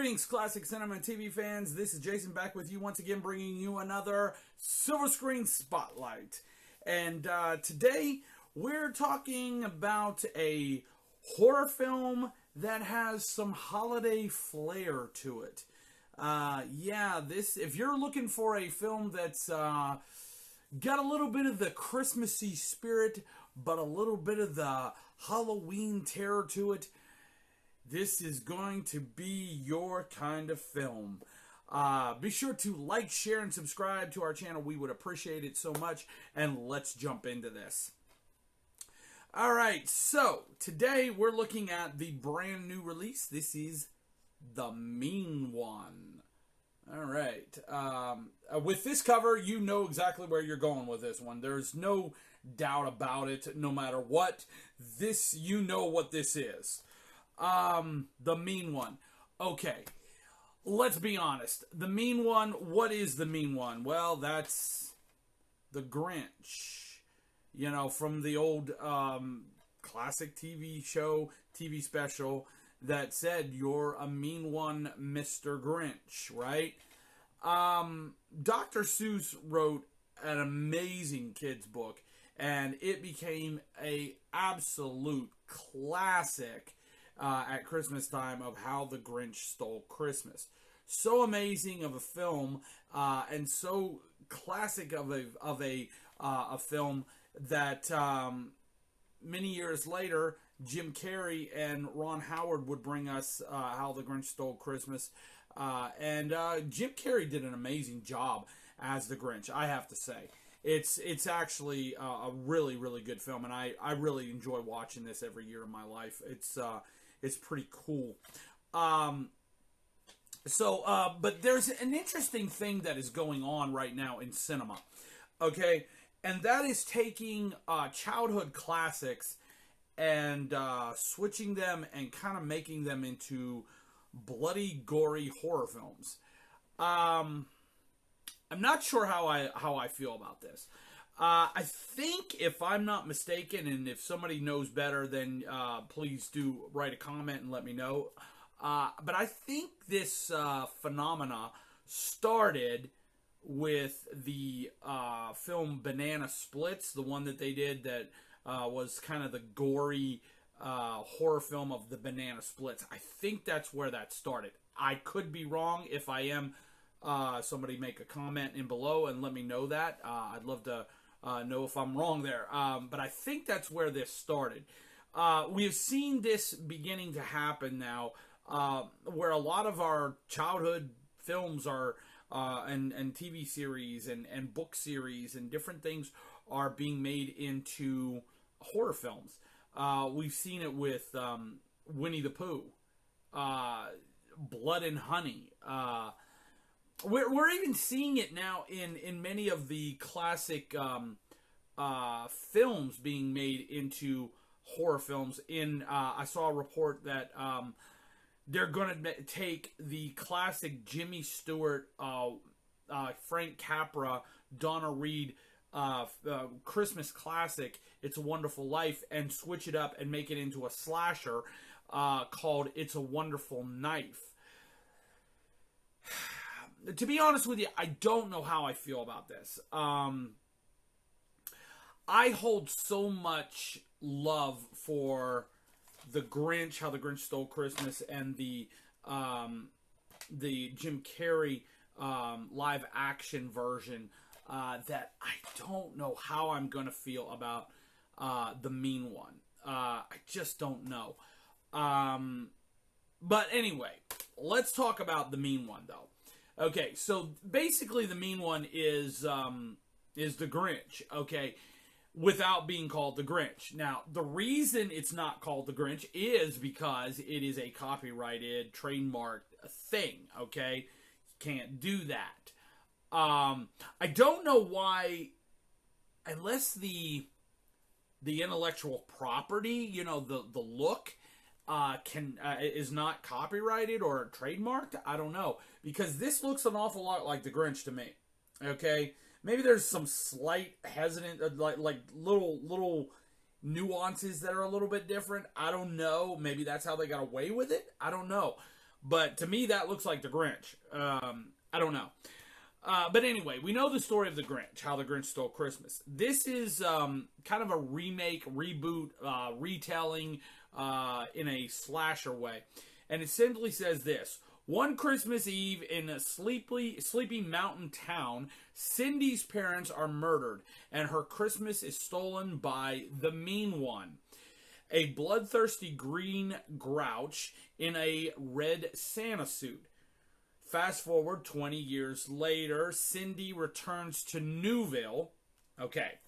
Greetings, classic cinema and TV fans. This is Jason back with you once again, bringing you another Silver Screen Spotlight. And today we're talking about a horror film that has some holiday flair to it. If you're looking for a film that's got a little bit of the Christmassy spirit, but a little bit of the Halloween terror to it, this is going to be your kind of film. Be sure to like, share, and subscribe to our channel. We would appreciate it so much. And let's jump into this. Alright, so today we're looking at the brand new release. This is TheMeanOne. Alright, with this cover, you know exactly where you're going with this one. There's no doubt about it, no matter what. You know what this is. TheMeanOne. Okay, let's be honest. TheMeanOne, what is TheMeanOne? Well, that's the Grinch. You know, from the old classic TV show, TV special that said, "You're a mean one, Mr. Grinch," right? Dr. Seuss wrote an amazing kids book, and it became a absolute classic at Christmas time of how the Grinch stole Christmas. So amazing of a film, and so classic of a film that many years later, Jim Carrey and Ron Howard would bring us How the Grinch Stole Christmas. And Jim Carrey did an amazing job as the Grinch, I have to say. It's actually a really, really good film, and I really enjoy watching this every year of my life. It's pretty cool. But there's an interesting thing that is going on right now in cinema. Okay? And that is taking childhood classics and switching them and kind of making them into bloody, gory horror films. I'm not sure how I feel about this. I think, if I'm not mistaken, and if somebody knows better, then please do write a comment and let me know. But I think this phenomena started with the film Banana Splits, the one that they did that was kind of the gory horror film of the Banana Splits. I think that's where that started. I could be wrong. If I am, somebody make a comment in below and let me know that. I'd love to know if I'm wrong there. But I think that's where this started. We have seen this beginning to happen now, where a lot of our childhood films are, and TV series and book series and different things are being made into horror films. We've seen it with Winnie the Pooh, Blood and Honey. We're even seeing it now in many of the classic films being made into horror films. I saw a report that they're going to take the classic Jimmy Stewart, Frank Capra, Donna Reed Christmas classic, It's a Wonderful Life, and switch it up and make it into a slasher called It's a Wonderful Knife. To be honest with you, I don't know how I feel about this. I hold so much love for the Grinch, How the Grinch Stole Christmas, and the Jim Carrey live action version that I don't know how I'm going to feel about TheMeanOne. I just don't know. But anyway, let's talk about TheMeanOne, though. Okay, so basically TheMeanOne is the Grinch, okay, without being called the Grinch. Now, the reason it's not called the Grinch is because it is a copyrighted, trademarked thing, okay? You can't do that. I don't know why, unless the intellectual property, you know, the look, is not copyrighted or trademarked. I don't know, because this looks an awful lot like the Grinch to me. Okay, maybe there's some slight hesitant, like little nuances that are a little bit different. I don't know. Maybe that's how they got away with it. I don't know. But to me, that looks like The Grinch. I don't know. But anyway, we know the story of The Grinch, how The Grinch Stole Christmas. This is kind of a remake, reboot, retelling in a slasher way. And it simply says this. One Christmas Eve in a sleepy mountain town, Cindy's parents are murdered, and her Christmas is stolen by TheMeanOne, a bloodthirsty green grouch in a red Santa suit. Fast forward 20 years later, Cindy returns to Newville. Okay,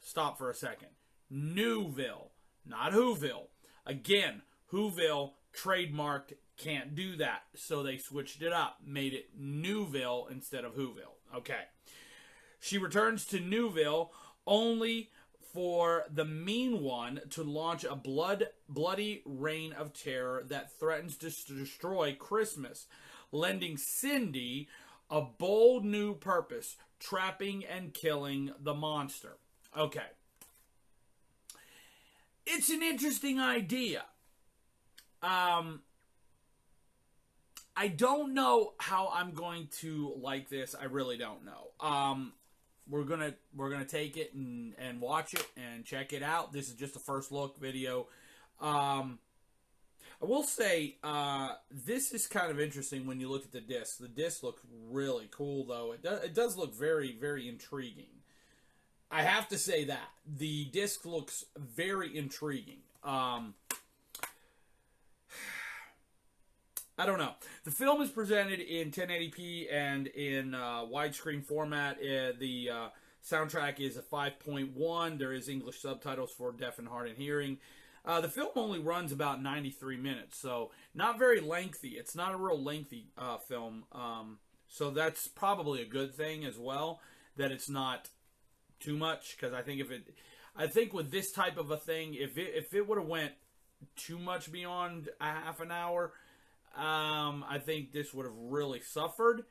stop for a second. Newville, not Whoville. Again, Whoville, trademarked, can't do that. So they switched it up, made it Newville instead of Whoville. Okay. She returns to Newville only for TheMeanOne to launch a bloody reign of terror that threatens to destroy Christmas, lending Cindy a bold new purpose, trapping and killing the monster. Okay. It's an interesting idea. I don't know how I'm going to like this. I really don't know. We're gonna take it and watch it and check it out. This is just a first look video. I will say this is kind of interesting when you look at the disc. The disc looks really cool, though. It does look very, very intriguing. I have to say that the disc looks very intriguing. I don't know. The film is presented in 1080p and in widescreen format. The soundtrack is a 5.1. There is English subtitles for deaf and hard of hearing. The film only runs about 93 minutes, so not very lengthy. It's not a real lengthy film, so that's probably a good thing as well, that it's not too much, because I think with this type of a thing, if it would have went too much beyond a half an hour, I think this would have really suffered.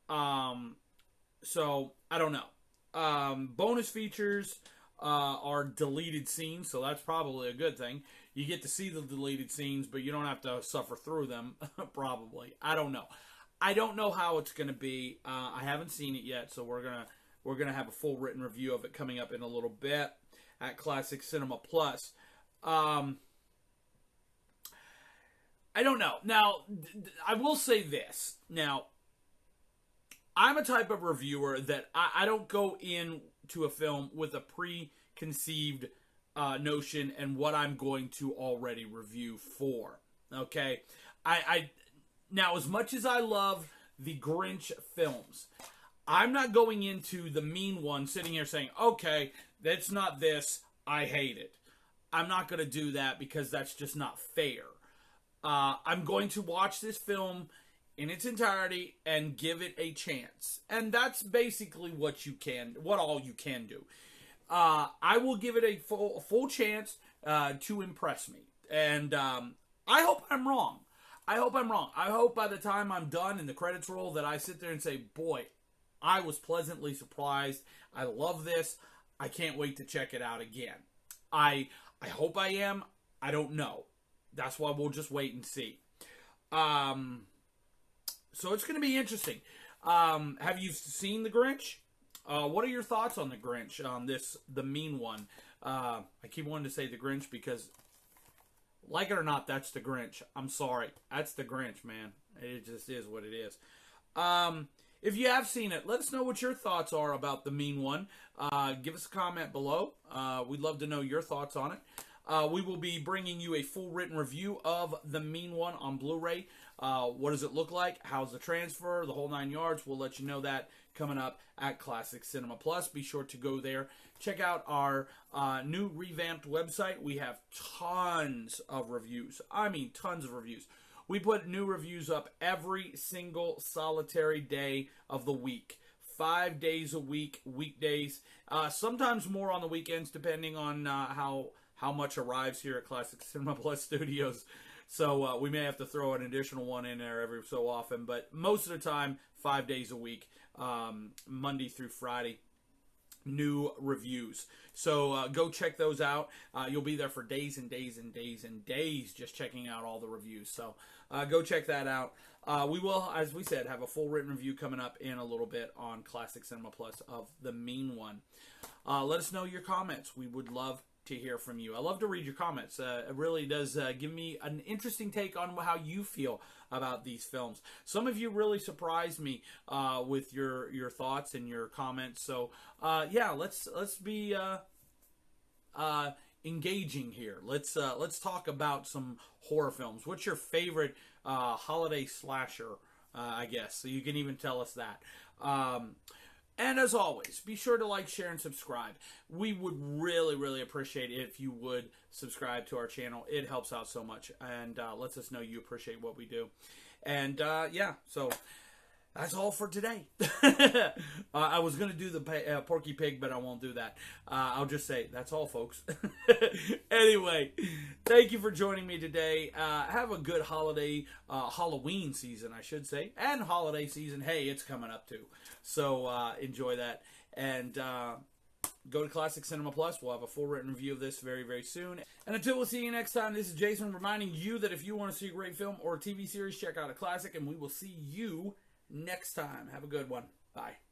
So I don't know. Bonus features are deleted scenes, so that's probably a good thing. You get to see the deleted scenes, but you don't have to suffer through them. Probably. I don't know. I don't know how it's going to be. I haven't seen it yet, so we're gonna have a full written review of it coming up in a little bit at Classic Cinema Plus. I don't know. Now, I will say this. Now, I'm a type of reviewer that I don't go into a film with a preconceived notion and what I'm going to already review for. Okay? Now, as much as I love the Grinch films, I'm not going into TheMeanOne sitting here saying, okay, that's not this, I hate it. I'm not going to do that because that's just not fair. I'm going to watch this film in its entirety and give it a chance. And that's basically what all you can do. I will give it a full chance to impress me. And I hope I'm wrong. I hope by the time I'm done and the credits roll that I sit there and say, boy, I was pleasantly surprised. I love this. I can't wait to check it out again. I hope I am. I don't know. That's why we'll just wait and see. So it's going to be interesting. Have you seen The Grinch? What are your thoughts on The Grinch, on TheMeanOne? I keep wanting to say The Grinch because, like it or not, that's The Grinch. I'm sorry. That's The Grinch, man. It just is what it is. If you have seen it, let us know what your thoughts are about TheMeanOne. Give us a comment below. We'd love to know your thoughts on it. We will be bringing you a full written review of TheMeanOne on Blu-ray. What does it look like? How's the transfer? The whole 9 yards. We'll let you know that coming up at Classic Cinema Plus. Be sure to go there. Check out our new revamped website. We have tons of reviews. I mean, tons of reviews. We put new reviews up every single solitary day of the week. 5 days a week, weekdays. Sometimes more on the weekends, depending on how much arrives here at Classic Cinema Plus Studios. So we may have to throw an additional one in there every so often. But most of the time, 5 days a week, Monday through Friday. new reviews. So go check those out. You'll be there for days and days and days and days just checking out all the reviews. So go check that out. We will, as we said, have a full written review coming up in a little bit on Classic Cinema Plus of TheMeanOne. Let us know your comments. We would love to hear from you. I love to read your comments. It really does give me an interesting take on how you feel about these films. Some of you really surprised me with your thoughts and your comments. So yeah, let's be engaging here. Let's talk about some horror films. What's your favorite holiday slasher? I guess so. You can even tell us that. And as always, be sure to like, share, and subscribe. We would really, really appreciate it if you would subscribe to our channel. It helps out so much and lets us know you appreciate what we do. And yeah, so that's all for today. I was going to do the Porky Pig, but I won't do that. I'll just say, that's all, folks. Anyway, thank you for joining me today. Have a good holiday, Halloween season, I should say. And holiday season. Hey, it's coming up too. So enjoy that. And go to Classic Cinema Plus. We'll have a full written review of this very, very soon. And until we'll see you next time, this is Jason reminding you that if you want to see a great film or TV series, check out a classic. And we will see you next time. Have a good one. Bye.